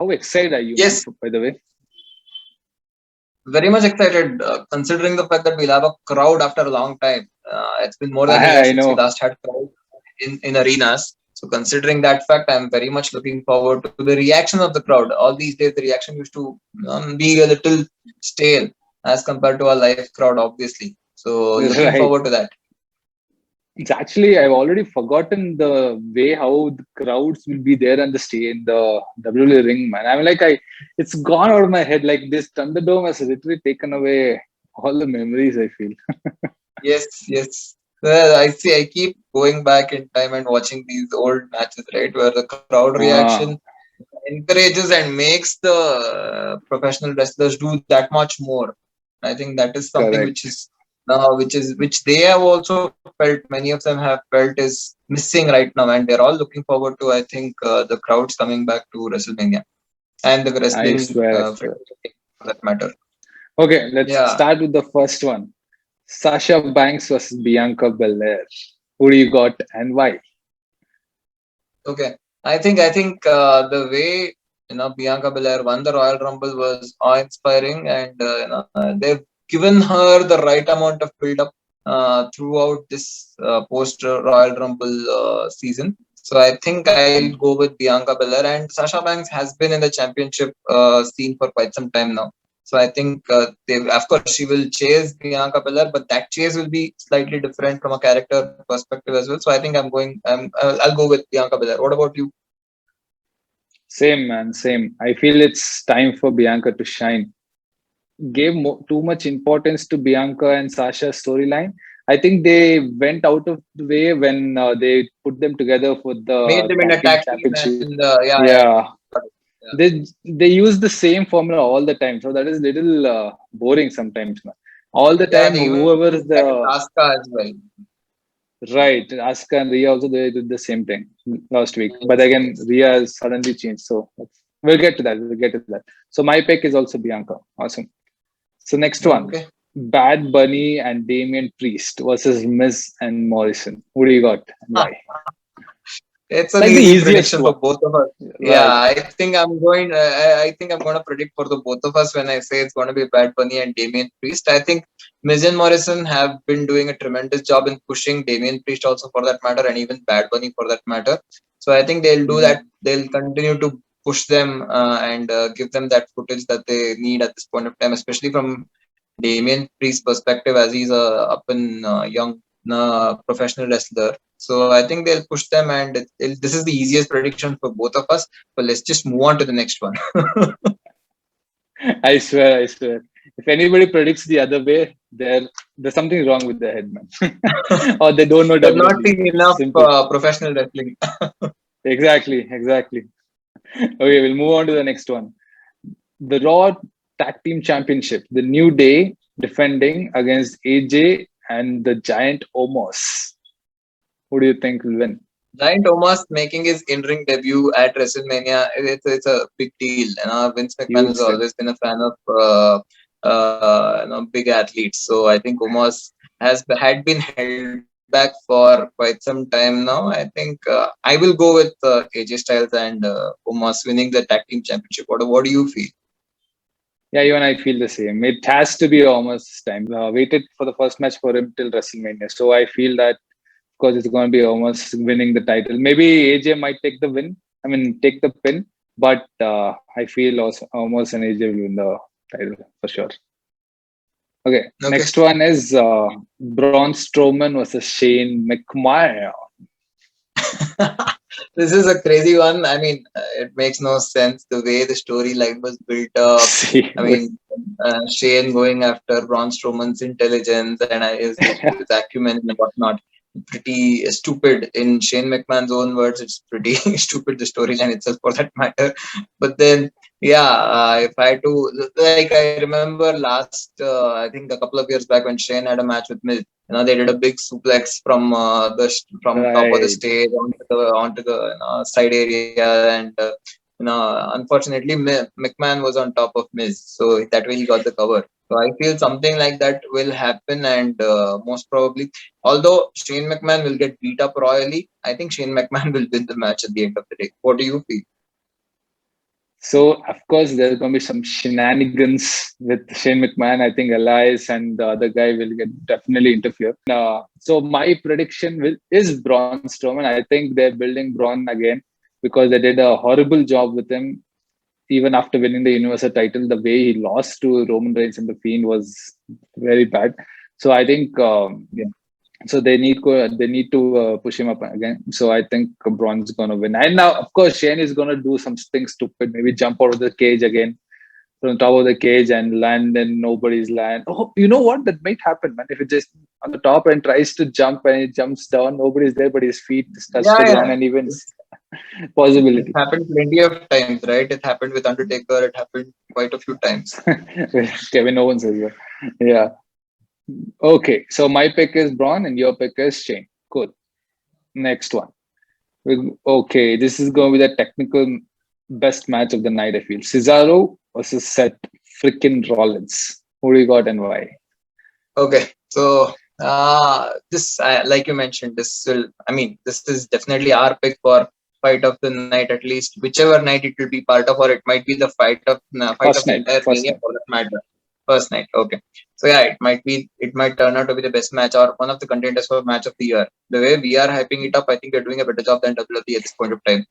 How excited are you, man? Yes, By the way, very much excited, considering the fact that we'll have a crowd after a long time. It's been more than a year I since we know. last had crowd in arenas. So considering that fact, I'm very much looking forward to the reaction of the crowd. All these days, the reaction used to be a little stale as compared to a live crowd, obviously. So looking Right. forward to that. It's actually I've already forgotten the way how the crowds will be there on the stage in the WWE ring, man. I'm like it's gone out of my head. Like this Thunderdome has literally taken away all the memories. I feel. Yes, yes. Well, I see. I keep going back in time and watching these old matches, right, where the crowd reaction Ah, encourages and makes the professional wrestlers do that much more. I think that is something which correct. is which they have also felt. Many of them have felt is missing right now, and they're all looking forward to. I think the crowds coming back to WrestleMania and the I wrestling swear. I swear. for that matter. Okay, let's Yeah. start with the first one. Sasha Banks versus Bianca Belair. Who do you got and why? Okay. I think the way Bianca Belair won the Royal Rumble was awe-inspiring, and they've given her the right amount of build-up throughout this post Royal Rumble season. So I think I'll go with Bianca Belair, and Sasha Banks has been in the championship scene for quite some time now. So I think of course, she will chase Bianca Belair, but that chase will be slightly different from a character perspective as well. So I think I'll go with Bianca Belair. What about you? Same man, same. I feel it's time for Bianca to shine. Gave too much importance to Bianca and Sasha's storyline. I think they went out of the way when they put them together for Made the them in a tag team tag team, championship. and yeah, Yeah, got it. Yeah. they use the same formula all the time, so that is little boring sometimes. Man. All the Yeah, time, they even whoever did is that with the Asuka as well. right, Asuka and Rhea also they did the same thing last week. But Yes, again, yes. Rhea has suddenly changed, so we'll get to that. We'll get to that. So my pick is also Bianca. Awesome. So next one, Okay. Bad Bunny and Damian Priest versus Miz and Morrison. Who do you got and why? It's an Like the easy easiest prediction for one, both of us. Yeah, right? I think I'm going to predict for the both of us when I say it's going to be Bad Bunny and Damian Priest. I think Miz and Morrison have been doing a tremendous job in pushing Damian Priest also for that matter, and even Bad Bunny for that matter. So I think they'll do that. Mhm. They'll continue to push them and give them that footage that they need at this point of time, especially from Damian Priest's perspective, as he's a up and young professional wrestler. So I think they'll push them, and this is the easiest prediction for both of us. But let's just move on to the next one. I swear, I swear. If anybody predicts the other way, there's something wrong with their head, man, or they don't know They've not WWE. seen enough Simple. professional wrestling. Exactly, exactly. Okay, we'll move on to the next one. The Raw Tag Team Championship. The New Day defending against AJ and the Giant Omos. Who do you think will win? Giant Thomas making his in-ring debut at WrestleMania, it's a big deal. Vince McMahon has Huge always thing. been a fan of big athletes. So I think Omos had been held back for quite some time now. I think I will go with AJ Styles and Omos winning the tag team championship. What do you feel? Yeah, you and I feel the same. It has to be almost this time. Waited for the first match for him till WrestleMania. So I feel that, of course, it's going to be almost winning the title. Maybe AJ might take the win. I mean, take the pin. But I feel also almost an AJ will win the title for sure. Okay, Okay. next one is Braun Strowman versus Shane McMahon. This is a crazy one. I mean, it makes no sense the way the storyline was built up. See, I mean, Shane going after Braun Strowman's intelligence and his acumen and whatnot. Pretty stupid in Shane McMahon's own words. It's pretty stupid, the storyline itself for that matter. But then, yeah, if I had to, like, I remember last, I think a couple of years back when Shane had a match with Miz, they did a big suplex from from top of the right. stage onto the side area, and unfortunately McMahon was on top of Miz, so that way he got the cover. So I feel something like that will happen, and most probably, although Shane McMahon will get beat up royally, I think Shane McMahon will win the match at the end of the day. What do you feel? So of course there's going to be some shenanigans with Shane McMahon. I think Elias and the other guy will get definitely interfere. So my prediction is Braun Strowman. I think they're building Braun again because they did a horrible job with him. Even after winning the Universal title, the way he lost to Roman Reigns and the Fiend was very bad. So I think so they need to push him up again. So I think Braun's gonna win. And now, of course, Shane is gonna do something stupid, maybe jump out of the cage again from the top of the cage and land in nobody's land. Oh, you know what? That might happen, man. If it just on the top and tries to jump and it jumps down, nobody's there, but his feet just touch Yeah, the yeah. ground and he It, wins. it Possibility. happened plenty of times, right? It happened with Undertaker. It happened quite a few times. Kevin Owens as well. Yeah. Okay. So my pick is Braun and your pick is Shane. Cool. Next one. Okay, this is going to be the technical best match of the night, I feel. Cesaro versus Seth freaking Rollins. Who do you got and why? Okay, so this, like you mentioned, this will. I mean, this is definitely our pick for fight of the night. At least whichever night it will be part of, or it might be the fight of First the night. entire First Mania night. for that matter. First night. Okay, so yeah, it might be. It might turn out to be the best match or one of the contenders for match of the year. The way we are hyping it up, I think we're doing a better job than WWE at this point of time.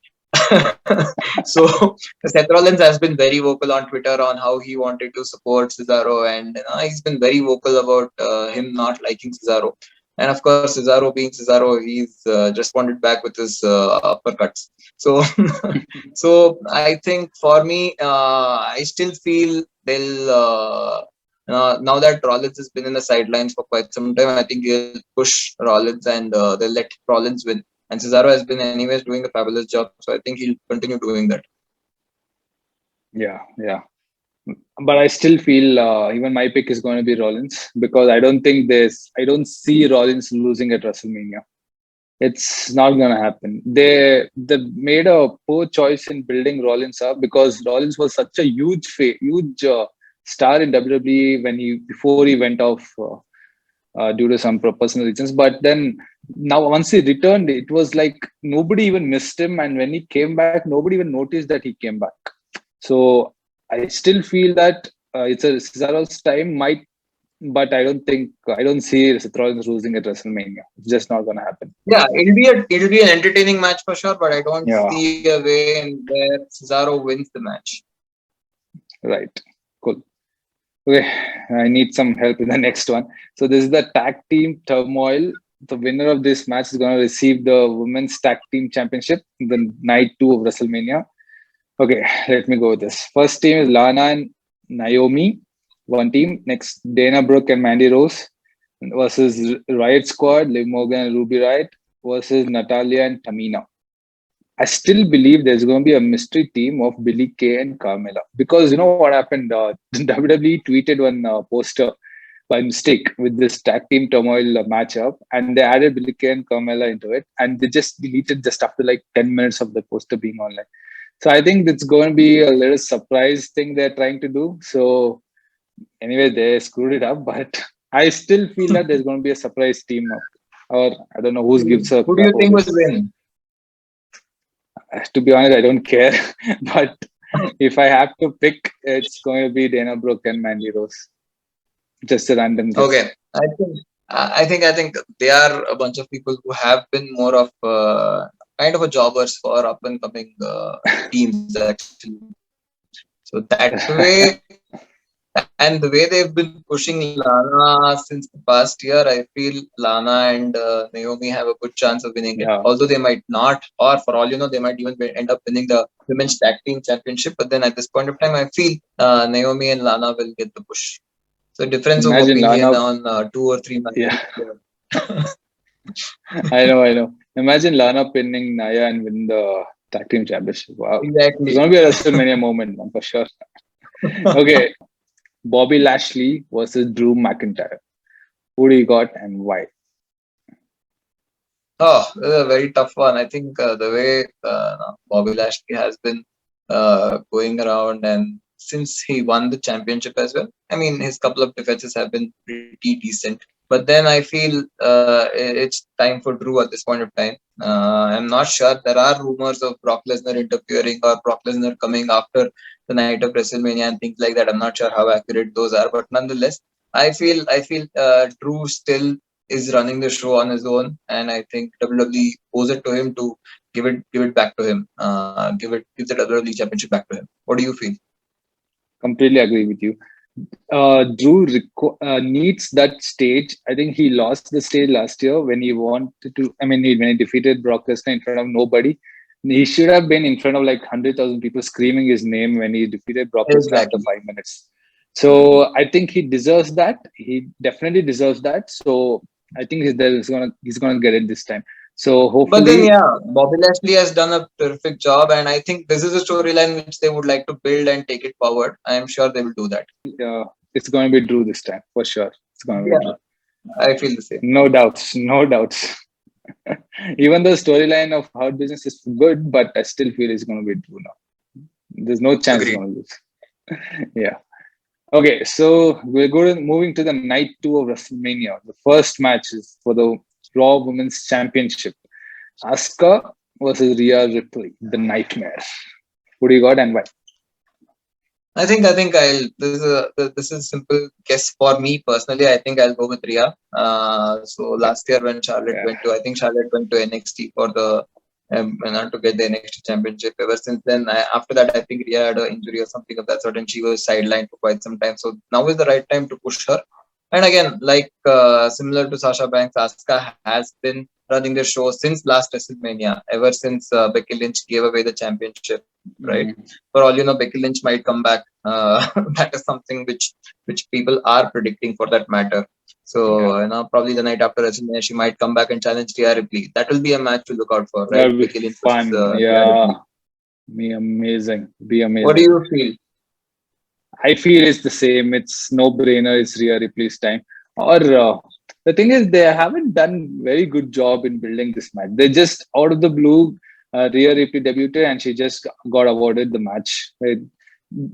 So Seth Rollins has been very vocal on Twitter on how he wanted to support Cesaro, and he's been very vocal about him not liking Cesaro. And of course, Cesaro being Cesaro, he's responded back with his uppercuts. So, so I think for me, I still feel they'll. Now that Rollins has been in the sidelines for quite some time, I think he'll push Rollins and they'll let Rollins win. And Cesaro has been anyways doing a fabulous job, so I think he'll continue doing that. Yeah, yeah. But I still feel even my pick is going to be Rollins because I don't see Rollins losing at WrestleMania. It's not gonna happen. They made a poor choice in building Rollins up because Rollins was such a huge star in WWE when he before he went off due to some personal reasons. But then now once he returned, it was like nobody even missed him, and when he came back, nobody even noticed that he came back. So I still feel that it's a Cesaro's time might, but I don't see Seth Rollins losing at WrestleMania. It's just not gonna happen. Yeah, it'll be an entertaining match for sure, but I don't Yeah. see a way in where Cesaro wins the match. Right. Cool. Okay. I need some help in the next one. So this is the tag team turmoil. The winner of this match is going to receive the women's tag team championship in the night 2 of WrestleMania. Okay, let me go with this. First team is Lana and Naomi, one team. Next, Dana Brooke and Mandy Rose versus Riot Squad, Liv Morgan and Ruby Riot versus Natalia and Tamina. I still believe there's going to be a mystery team of Billy Kay and Carmella because you know what happened? WWE tweeted one poster by mistake with this tag team turmoil matchup, and they added Billy Kay and Carmella into it, and they just deleted just after like 10 minutes of the poster being online. So I think it's going to be a little surprise thing they're trying to do. So anyway, they screwed it up, but I still feel that there's going to be a surprise team up, or I don't know who gives a Who do crap you over think will this. win? To be honest, I don't care. But if I have to pick, it's going to be Dana Brooke and Mandy Rose. Just a random guess. Okay, I think they are a bunch of people who have been more of kind of a jobbers for up and coming teams actually. So that way, and the way they've been pushing Lana since the past year, I feel Lana and Naomi have a good chance of winning it. Yeah. Although they might not, or for all you know, they might even end up winning the women's tag team championship. But then at this point of time, I feel Naomi and Lana will get the push. So difference of Imagine opinion Lana. on 2 or 3 Yeah, matches. I know. Imagine Lana pinning Naya and win the tag team championship. Wow. It's Exactly. going to be a WrestleMania moment, man, for sure. Okay. Bobby Lashley versus Drew McIntyre. Who do you got and why? Oh, this is a very tough one. I think the way Bobby Lashley has been going around, and since he won the championship as well, I mean, his couple of defenses have been pretty decent. But then I feel it's time for Drew at this point of time. I'm not sure. There are rumors of Brock Lesnar interfering or Brock Lesnar coming after the night of WrestleMania and things like that. I'm not sure how accurate those are, but nonetheless, I feel Drew still is running the show on his own, and I think WWE owes it to him to give it back to him. Give the WWE championship back to him. What do you feel? Completely agree with you. Drew needs that stage. I think he lost the stage last year when he wanted to. I mean, when he defeated Brock Lesnar in front of nobody. He should have been in front of like 100,000 people screaming his name when he defeated Brock Lesnar after Exactly. 5 minutes. So I think he deserves that. He definitely deserves that. So I think he's gonna get it this time. So But then, hopefully, yeah, Bobby Lashley has done a terrific job, and I think this is a storyline which they would like to build and take it forward. I am sure they will do that. it's gonna be Drew this time for sure. It's gonna be Yeah, Drew. I feel the same. No doubts. No doubts. Even the storyline of Hurt Business is good, but I still feel it's going to be Drew now. There's no chance it's Agreed. going to lose. Yeah. Okay, so moving to the night two of WrestleMania. The first match is for the Raw Women's Championship. Asuka versus Rhea Ripley, the Nightmare. Who do you got and why? I think I'll this is simple guess for me personally. I think I'll go with Rhea. So last year when Charlotte Yeah. went to, I think Charlotte went to NXT for the not to get the NXT championship. Ever since then, after that, I think Rhea had an injury or something of that sort, and she was sidelined for quite some time. So now is the right time to push her. And again, like similar to Sasha Banks, Asuka has been running the show since last WrestleMania, ever since Becky Lynch gave away the championship, right? Mhm. For all you know, Becky Lynch might come back. That is something which people are predicting for that matter. Yeah. So probably the night after WrestleMania, she might come back and challenge Rhea Ripley. That will be a match to look out for, right? That'll be Becky Lynch versus fun. Rhea Yeah. Ripley. Be amazing. Be What do amazing. you feel? I feel it's the same. It's no brainer. It's Rhea Ripley's time. Or the thing is, they haven't done very good job in building this match. They just out of the blue, Rhea Ripley debuted and she just got awarded the match.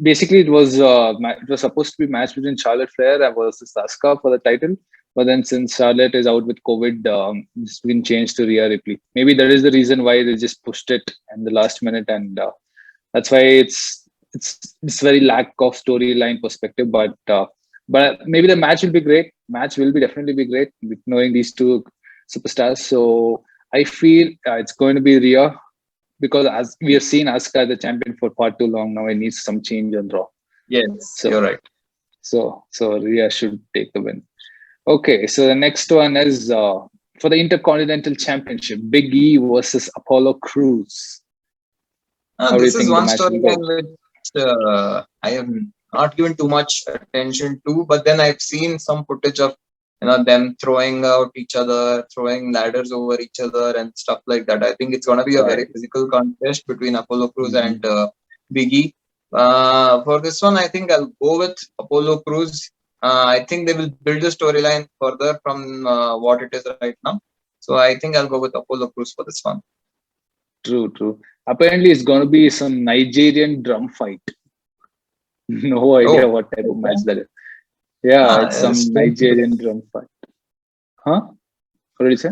Basically, it was supposed to be a match between Charlotte Flair and versus Asuka for the title. But then since Charlotte is out with COVID, it's been changed to Rhea Ripley. Maybe that is the reason why they just pushed it in the last minute, and that's why it's very lack of storyline perspective. But maybe the match will be great. Match will be definitely be great with knowing these two superstars. So I feel it's going to be Rhea because as we have seen Asuka the champion for far too long now, it needs some change on Raw. Yes, you're So right. so Rhea should take the win. Okay, so the next one is for the Intercontinental Championship, Big E versus Apollo Crews. How do you This is think the one match will go? storyline which I have not given too much attention to, but then I've seen some footage of them throwing out each other, throwing ladders over each other, and stuff like that. I think it's going to be a very Right. physical contest between Apollo Crews Mhm. and Big E. For this one, I think I'll go with Apollo Crews. I think they will build the storyline further from what it is right now. So I think I'll go with Apollo Crews for this one. True, true. Apparently, it's going to be some Nigerian drum fight. No idea Oh, what type of match okay. that is. Yeah, it's some Strange, Nigerian drum fight. Huh? What did you say?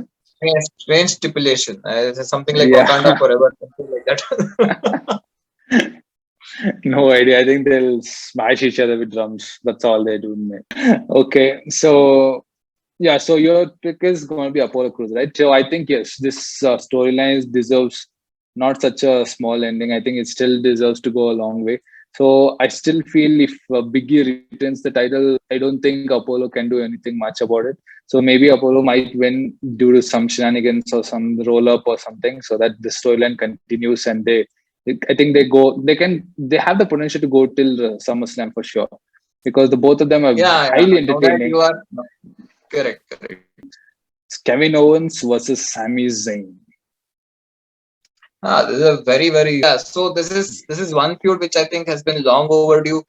strange stipulation. It's something like Wakanda Yeah, Forever, something like that. no idea. I think they'll smash each other with drums. That's all they do, mate. Okay, so yeah, so your pick is going to be Apollo Crews, right? So I think yes, this storyline deserves not such a small ending. I think it still deserves to go a long way. So I still feel if Biggie retains the title, I don't think Apollo can do anything much about it. So maybe Apollo might win due to some shenanigans or some roll up or something, so that the storyline continues and I think they have the potential to go till SummerSlam for sure because the both of them are Yeah, yeah. highly Now that you entertaining. are no, correct, correct. It's Kevin Owens versus Sami Zayn. This is a very yeah. So this is one feud which I think has been long overdue.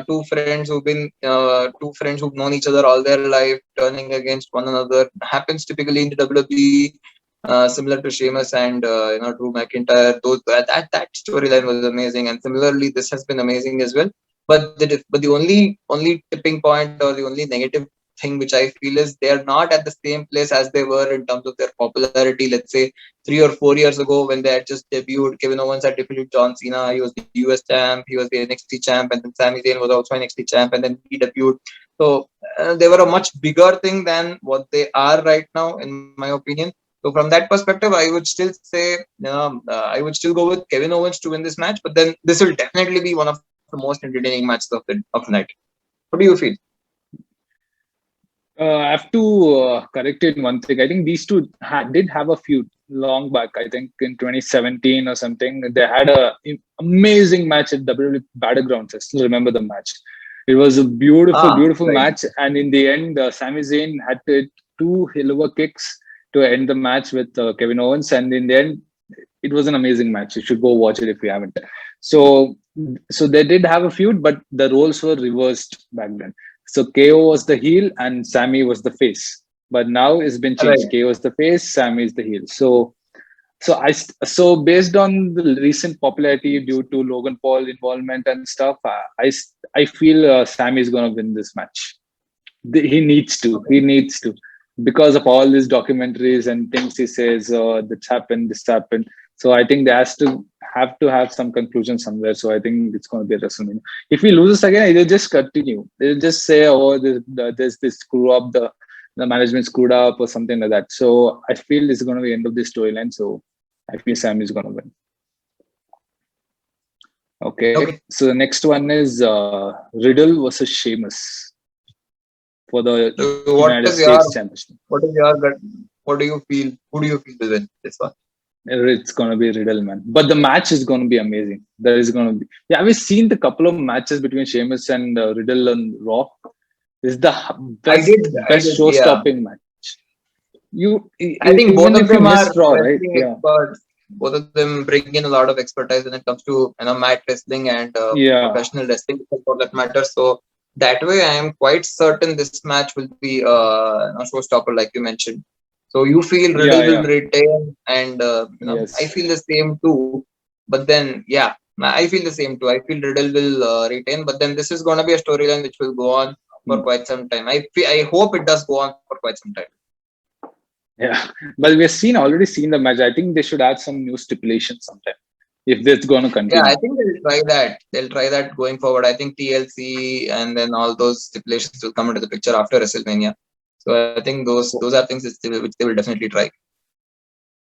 Two friends who've known each other all their life, turning against one another. Happens typically in the WWE, similar to Sheamus and Drew McIntyre. That storyline was amazing, and similarly, this has been amazing as well. But the only tipping point or the only negative thing which I feel is they are not at the same place as they were in terms of their popularity. Let's say 3 or 4 years ago when they had just debuted, Kevin Owens had defeated John Cena. He was the US champ, he was the NXT champ, and then Sami Zayn was also NXT champ, and then he debuted. So they were a much bigger thing than what they are right now, in my opinion. So from that perspective, I would still say, I would still go with Kevin Owens to win this match. But then this will definitely be one of the most entertaining matches of the night. What do you feel? I have to correct it in one thing. I think these two did have a feud long back. I think in 2017 or something. They had a amazing match at WWE Battlegrounds. I still remember the match. It was a beautiful, beautiful Right. match. And in the end, Sami Zayn had to hit two helluva kicks to end the match with Kevin Owens. And in the end, it was an amazing match. You should go watch it if you haven't. So, so they did have a feud, but the roles were reversed back then. So KO was the heel and Sammy was the face. But now it's been Right. changed. KO is the face, Sammy is the heel. So based on the recent popularity due to Logan Paul involvement and stuff, I feel Sammy is going to win this match. He needs to. He needs to, because of all these documentaries and things he says. This happened. This happened. So I think there has to have some conclusion somewhere. So I think it's going to be a WrestleMania. If he loses again, it'll just continue. They'll just say, "Oh, there's this screw up. The management screwed up or something like that." So I feel this is going to be the end of this storyline. So I feel Sam is going to win. Okay. Okay. So the next one is Riddle versus Sheamus for the So what United is your States Championship. what is your gut? What do you feel? Who do you feel will win this one? It's going to be Riddle, man. But the match is going to be amazing. There is going to be. Yeah, we've seen the couple of matches between Sheamus and Riddle on Raw. It's the I best did. I did. Yeah. show-stopping match. I think both Even of if you them are missed Raw, right? wrestling Yeah, experts. Both of them bring in a lot of expertise when it comes to mat wrestling and yeah, professional wrestling for that matter. So that way, I am quite certain this match will be a showstopper, like you mentioned. So you feel Riddle yeah, will yeah. retain, and I Yes. feel the same too. But then, yeah, I feel the same too. I feel Riddle will retain, but then this is going to be a storyline which will go on for Mm. quite some time. I hope it does go on for quite some time. Yeah, but already seen the match. I think they should add some new stipulations sometime if this is going to Yeah, I continue. think they'll try that. They'll try that going forward. I think TLC and then all those stipulations will come into the picture after WrestleMania. So I think those are things which they will definitely try.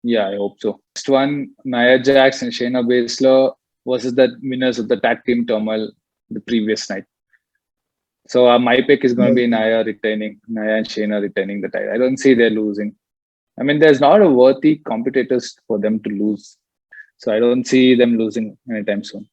Yeah, I hope so. Next one, Nia Jax and Shayna Baszler versus the winners of the tag team turmoil the previous night. So my pick is going to be Nia and Shayna retaining the title. I don't see they're losing. I mean, there's not a worthy competitors for them to lose. So I don't see them losing anytime soon.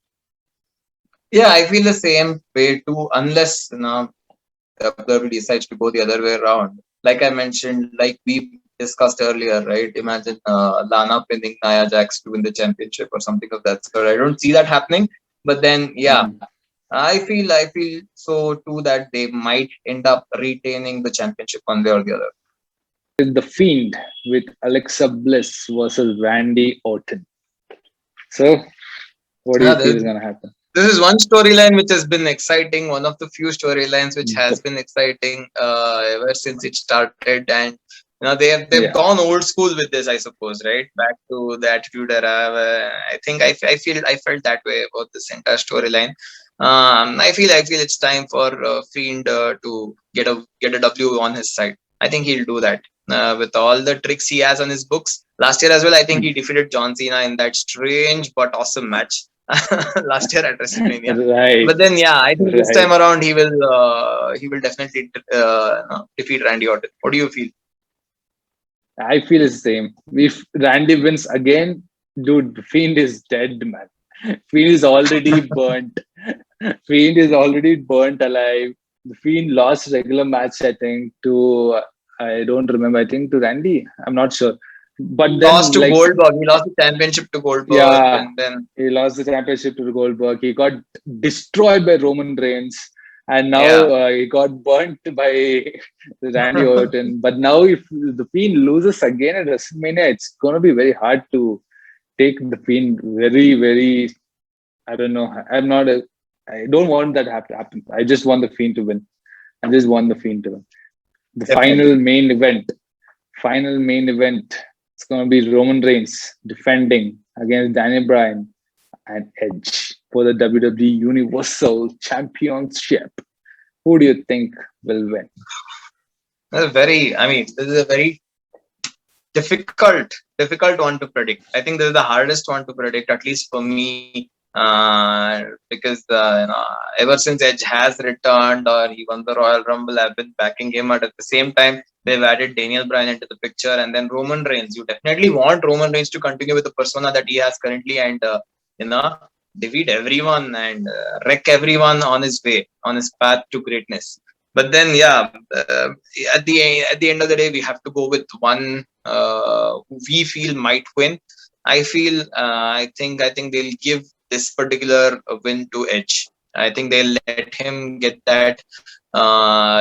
Yeah, I feel the same way too, unless WWE decides to go the other way around. Like I mentioned, like we discussed earlier, right? Imagine Lana pinning Nia Jax to win the championship or something of that sort. I don't see that happening. But then, yeah, Mm. I feel so too that they might end up retaining the championship one way or the other. The Fiend with Alexa Bliss versus Randy Orton. So what do Yeah, you feel is going to happen? this is one storyline which has been exciting. One of the few storylines which has The- been exciting ever since it started, and they've yeah. gone old school with this, I suppose, right? Back to the Attitude Era. I think I felt that way about this entire storyline. I feel it's time for Fiend to get a W on his side. I think he'll do that with all the tricks he has on his books. Last year as well, I think he defeated John Cena in that strange but awesome match last year at WrestleMania. Right. But then, yeah, I think this Right. time around he will definitely defeat Randy Orton. What do you feel? I feel the same. If Randy wins again, dude, Fiend is dead, man. Fiend is already burnt. Fiend is already burnt alive. The Fiend lost regular match, I think, to I don't remember. I think to Randy. I'm not sure. But Lost then, to like, Goldberg. He lost the championship to Goldberg, yeah, and then he lost the championship to Goldberg. He got destroyed by Roman Reigns, and now yeah, he got burnt by Randy Orton. But now, if the Fiend loses again at WrestleMania, it's going to be very hard to take the Fiend. Very, very. I don't know. I'm not. I don't want that to happen. I just want the Fiend to win. I just want the Fiend to win. The Definitely. final main event. It's going to be Roman Reigns defending against Daniel Bryan and Edge for the WWE Universal Championship. Who do you think will win? This is a very difficult one to predict. I think this is the hardest one to predict, at least for me, because ever since Edge has returned or he won the Royal Rumble, I've been backing him. But at the same time, they've added Daniel Bryan into the picture, and then Roman Reigns. You definitely want Roman Reigns to continue with the persona that he has currently, and you know defeat everyone and wreck everyone on his way, on his path to greatness. But then, yeah, at the end of the day, we have to go with one who we feel might win. I think they'll give this particular win to Edge. I think they'll let him get that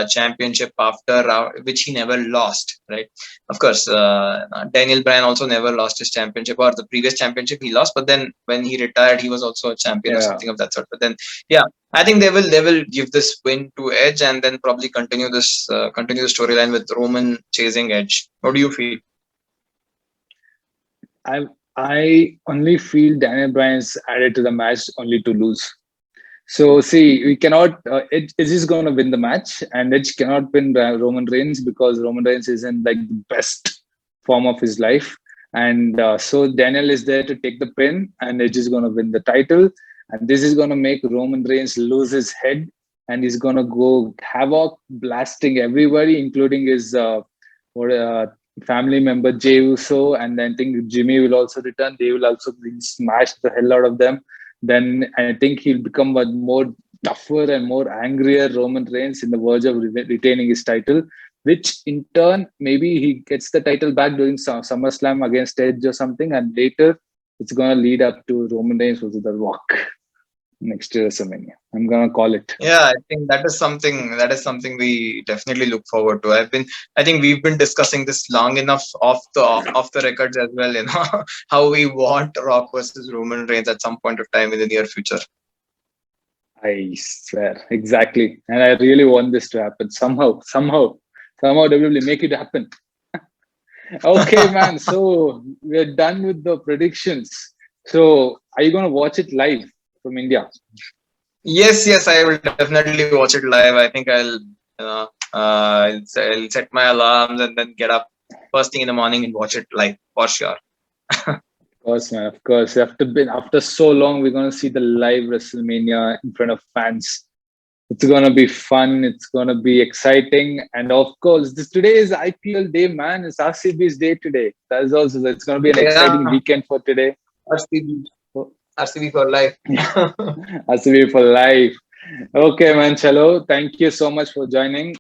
championship after which he never lost. Right? Of course, Daniel Bryan also never lost his championship, or the previous championship he lost. But then when he retired, he was also a champion or Yeah, something of that sort. But then, yeah, I think they will give this win to Edge, and then probably continue the storyline with Roman chasing Edge. What do you feel? I only feel Daniel Bryan's added to the match only to lose. So see, we cannot. Edge is going to win the match, and Edge cannot win Roman Reigns because Roman Reigns is in like the best form of his life, and so Daniel is there to take the pin, and Edge is going to win the title, and this is going to make Roman Reigns lose his head, and he's going to go havoc, blasting everybody, including his what, family member Jey Uso, and then I think Jimmy will also return. They will also smash the hell out of them. Then I think he'll become a more tougher and more angrier Roman Reigns in the verge of retaining his title, which in turn maybe he gets the title back during SummerSlam against Edge or something, and later it's gonna lead up to Roman Reigns versus The Rock next year WrestleMania. I'm gonna call it. Yeah, I think that is something we definitely look forward to. I think we've been discussing this long enough off the records as well. How we want Rock versus Roman Reigns at some point of time in the near future. I swear, exactly. And I really want this to happen somehow. WWE make it happen. Okay, man. So we're done with the predictions. So are you gonna watch it live from India? Yes, I will definitely watch it live. I think I'll set my alarms and then get up first thing in the morning and watch it live for sure. Of course, man. Of course. After so long, we're gonna see the live WrestleMania in front of fans. It's gonna be fun. It's gonna be exciting, and of course, this today is IPL day, man. It's RCB's day today. That's also it's gonna be an exciting Yeah, weekend for today. RCB, RCB for life. RCB for life. Okay, man. Chalo. Thank you so much for joining.